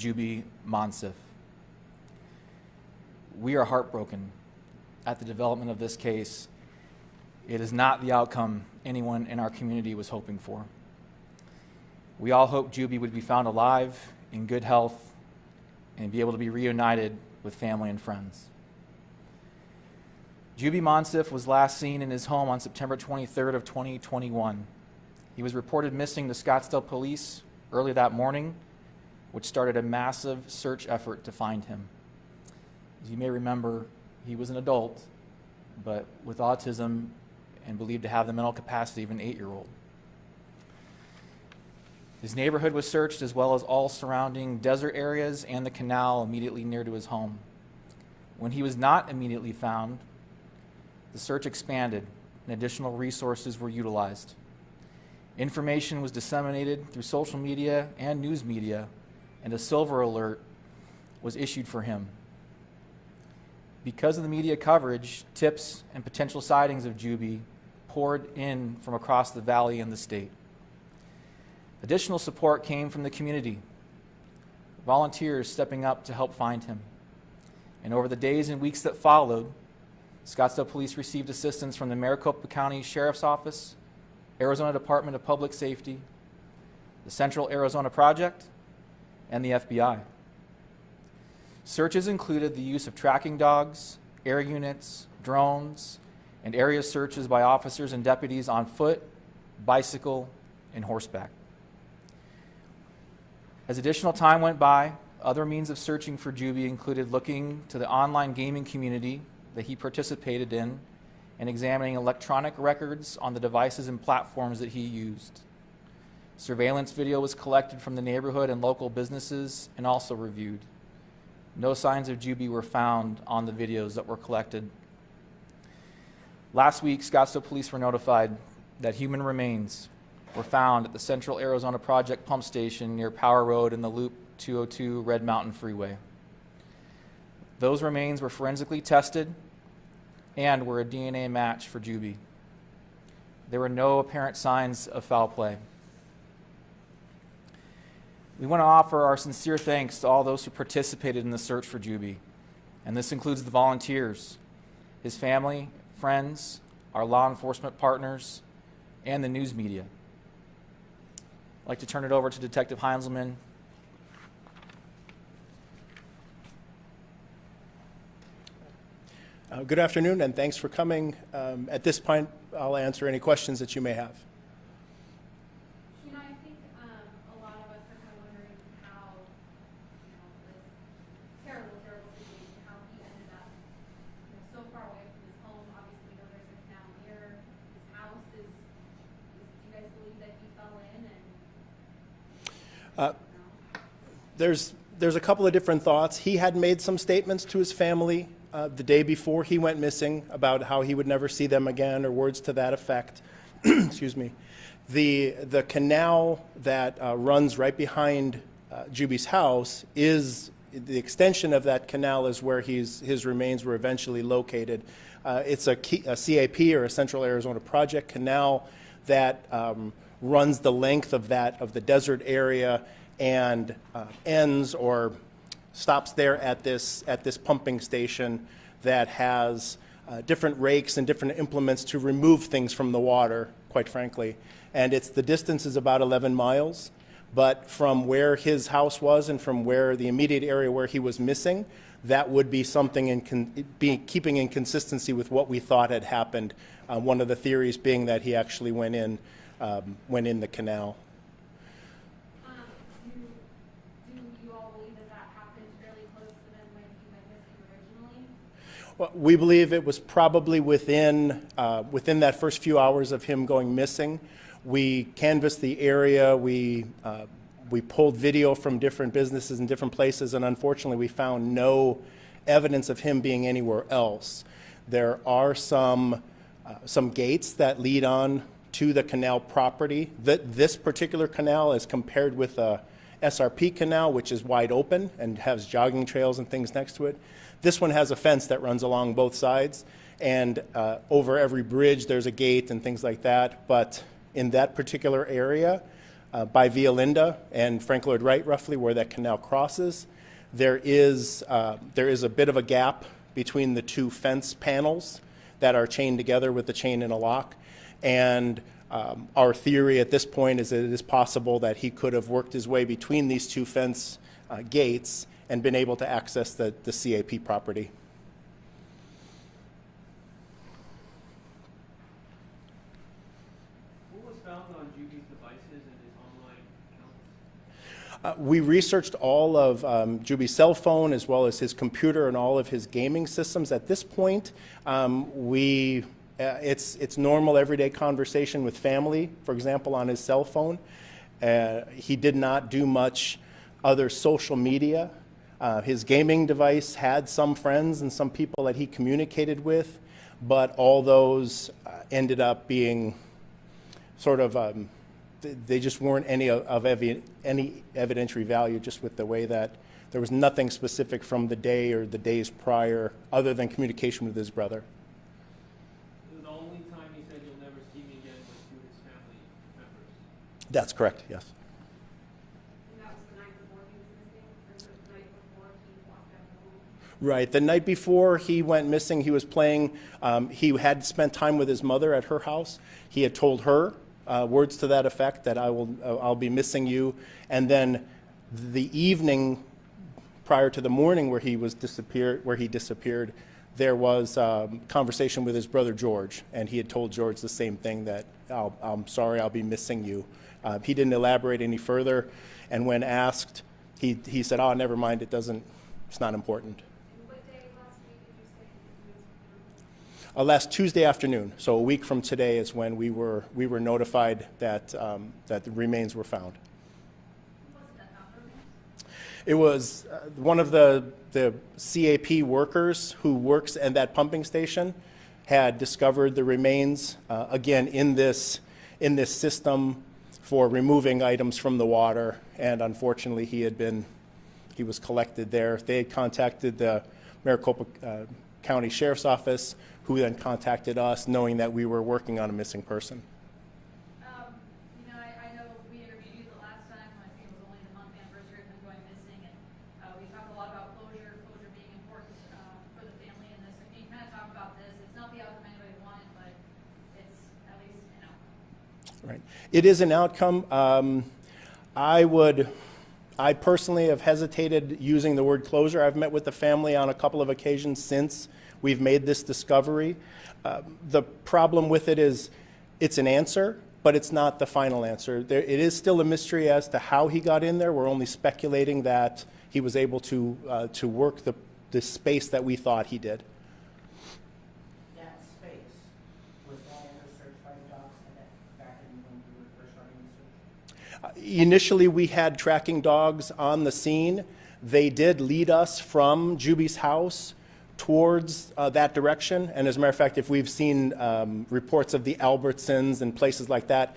Jubi Monsif. We are heartbroken at the development of this case. It is not the outcome anyone in our community was hoping for. We all hoped Jubi would be found alive, in good health, and be able to be reunited with family and friends. Jubi Monsif was last seen in his home on September 23rd of 2021. He was reported missing to Scottsdale Police early that morning, which started a massive search effort to find him. As you may remember, he was an adult, but with autism and believed to have the mental capacity of an 8-year-old. His neighborhood was searched, as well as all surrounding desert areas and the canal immediately near to his home. When he was not immediately found, the search expanded and additional resources were utilized. Information was disseminated through social media and news media, and a silver alert was issued for him. Because of the media coverage, tips and potential sightings of Jubi poured in from across the valley and the state. Additional support came from the community, volunteers stepping up to help find him. And over the days and weeks that followed, Scottsdale Police received assistance from the Maricopa County Sheriff's Office, Arizona Department of Public Safety, the Central Arizona Project, and the FBI. Searches included the use of tracking dogs, air units, drones, and area searches by officers and deputies on foot, bicycle, and horseback. As additional time went by, other means of searching for Jubi included looking to the online gaming community that he participated in and examining electronic records on the devices and platforms that he used. Surveillance video was collected from the neighborhood and local businesses and also reviewed. No signs of Jubi were found on the videos that were collected. Last week, Scottsdale Police were notified that human remains were found at the Central Arizona Project pump station near Power Road in the Loop 202 Red Mountain Freeway. Those remains were forensically tested and were a DNA match for Jubi. There were no apparent signs of foul play. We want to offer our sincere thanks to all those who participated in the search for Jubi, and this includes the volunteers, his family, friends, our law enforcement partners, and the news media. I'd like to turn it over to Detective Heinzelman. Good afternoon, and thanks for coming. At this point, I'll answer any questions that you may have. You know, I think a lot of us are kind of wondering how, this terrible, terrible situation, how he ended up, so far away from his home. Obviously, there's a canal near his house. Do you guys believe that he fell in? There's a couple of different thoughts. He had made some statements to his family the day before he went missing about how he would never see them again, or words to that effect. Excuse me. The canal that runs right behind Jubi's house is the extension of that canal is where his remains were eventually located. It's a CAP, or a Central Arizona Project canal, that runs the length of the desert area and ends or stops there at this pumping station that has different rakes and different implements to remove things from the water, quite frankly. And the distance is about 11 miles, but from where his house was and from where the immediate area where he was missing, that would be something keeping in consistency with what we thought had happened. One of the theories being that he actually went in the canal. Well, we believe it was probably within that first few hours of him going missing. We canvassed the area. We pulled video from different businesses in different places, and unfortunately, we found no evidence of him being anywhere else. There are some gates that lead on to the canal property. This particular canal, as compared with a SRP canal, which is wide open and has jogging trails and things next to it. This one has a fence that runs along both sides, and over every bridge there's a gate and things like that. But in that particular area, by Via Linda and Frank Lloyd Wright, roughly where that canal crosses. There is a bit of a gap between the two fence panels that are chained together with the chain and a lock. And our theory at this point is that it is possible that he could have worked his way between these two fence gates and been able to access the CAP property. What was found on Jubi's devices and his online accounts? We researched all of Jubi's cell phone as well as his computer and all of his gaming systems. At this point, it's normal everyday conversation with family, for example, on his cell phone. He did not do much other social media. His gaming device had some friends and some people that he communicated with, but all those ended up being sort of, they just weren't any evidentiary value, just with the way that there was nothing specific from the day or the days prior other than communication with his brother. The only time he said you'll never see me again was to his family members. That's correct, yes. And that was the night before he was missing, or the night before he walked out of the home? Right. The night before he went missing, he was playing, he had spent time with his mother at her house. He had told her words to that effect, that I'll be missing you. And then the evening prior to the morning where he disappeared, there was conversation with his brother George, and he had told George the same thing, that I'm sorry, I'll be missing you. He didn't elaborate any further, and when asked, he said, "Oh, never mind, it's not important." And what day last week did you say he was found? Last Tuesday afternoon, so a week from today, is when we were notified that that the remains were found. Who was it that found the remains? It was one of the CAP workers who works at that pumping station had discovered the remains, again, in this system for removing items from the water, and unfortunately he was collected there. They had contacted the Maricopa County Sheriff's Office, who then contacted us, knowing that we were working on a missing person. I know we interviewed you the last time, I think it was only the month anniversary of him going missing, and we talked a lot about closure being important for the family in this. If you kind of talk about this, it's not the outcome anybody wanted, but it's at least an outcome. Right. It is an outcome. I personally have hesitated using the word closure. I've met with the family on a couple of occasions since we've made this discovery. The problem with it is it's an answer, but it's not the final answer. It is still a mystery as to how he got in there. We're only speculating that he was able to work the space that we thought he did. That space, was that ever searched by the dogs back in when we were first starting the search? Initially, we had tracking dogs on the scene. They did lead us from Jubi's house towards that direction. And as a matter of fact, if we've seen reports of the Albertsons and places like that,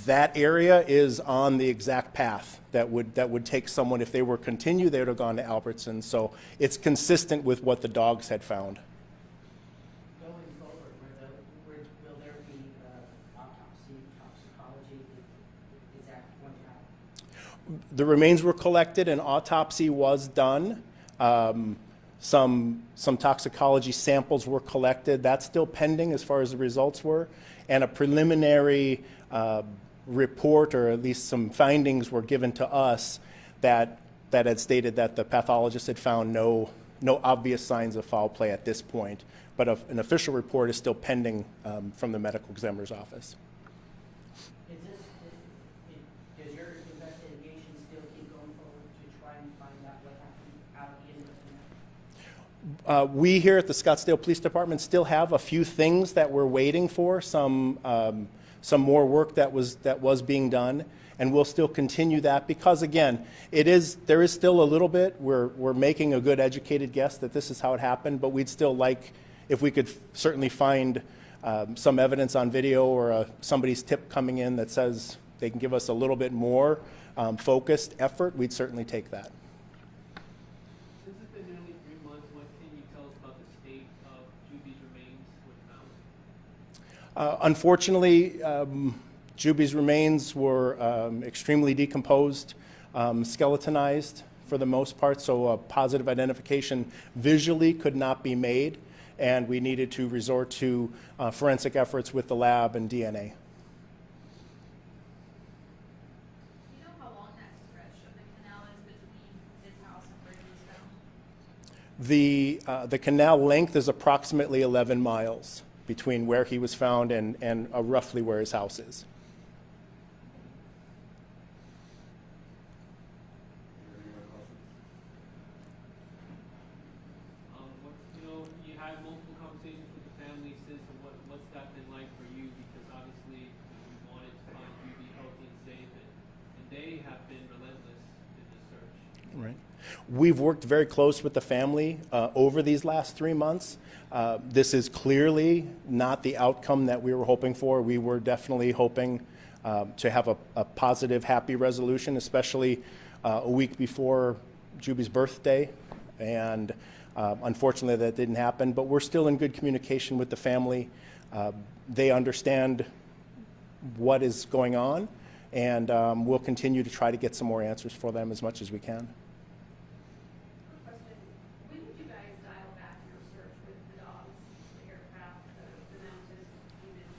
that area is on the exact path that would take someone, if they were continue, they would have gone to Albertsons. So it's consistent with what the dogs had found. Going forward, will there be autopsy, toxicology? Is that going to happen? The remains were collected and autopsy was done. Some toxicology samples were collected. That's still pending as far as the results were. And a preliminary report, or at least some findings, were given to us that had stated that the pathologist had found no obvious signs of foul play at this point. But an official report is still pending from the medical examiner's office. Does your investigation still keep going forward to try and find out what happened out in the canal? We here at the Scottsdale Police Department still have a few things that we're waiting for, some more work that was being done, and we'll still continue that because, again, there is still a little bit. We're making a good educated guess that this is how it happened, but we'd still like, if we could certainly find some evidence on video or somebody's tip coming in that says they can give us a little bit more focused effort, we'd certainly take that. Since it's been nearly 3 months, what can you tell us about the state of Jubi's remains when found? Unfortunately, Jubi's remains were extremely decomposed, skeletonized for the most part, so a positive identification visually could not be made, and we needed to resort to forensic efforts with the lab and DNA. Do you know how long that stretch of the canal is between his house and where he was found? The canal length is approximately 11 miles between where he was found and roughly where his house is. You had multiple conversations with the family since, and what's that been like for you? Because obviously you wanted to find Jubi healthy and safe, and they have been relentless in this search. Right. We've worked very close with the family over these last 3 months. This is clearly not the outcome that we were hoping for. We were definitely hoping to have a positive, happy resolution, especially a week before Jubi's birthday. And unfortunately, that didn't happen. But we're still in good communication with the family. They understand what is going on, and we'll continue to try to get some more answers for them as much as we can. Quick question, when did you guys dial back your search with the dogs, the aircraft, the mountains, humans,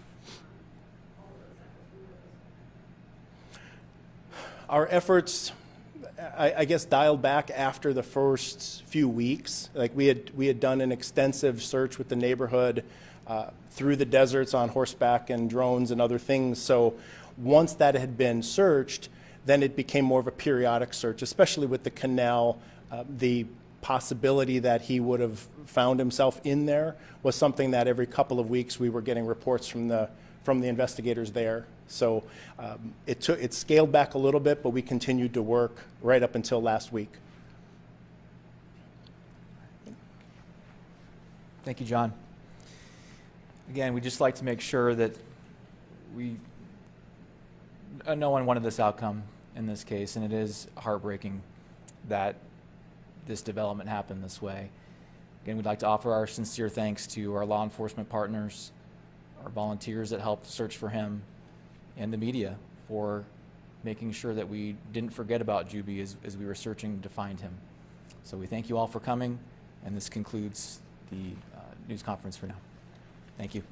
all of those efforts? When were those? Our efforts, I guess, dialed back after the first few weeks. Like we had done an extensive search with the neighborhood through the deserts on horseback and drones and other things. So once that had been searched, then it became more of a periodic search, especially with the canal. The possibility that he would have found himself in there was something that every couple of weeks we were getting reports from the investigators there. So it scaled back a little bit, but we continued to work right up until last week. Thank you, John. Again, we'd just like to make sure that no one wanted this outcome in this case, and it is heartbreaking that this development happened this way. Again, we'd like to offer our sincere thanks to our law enforcement partners, our volunteers that helped search for him, and the media for making sure that we didn't forget about Jubi as we were searching to find him. So we thank you all for coming, and this concludes the news conference for now. Thank you.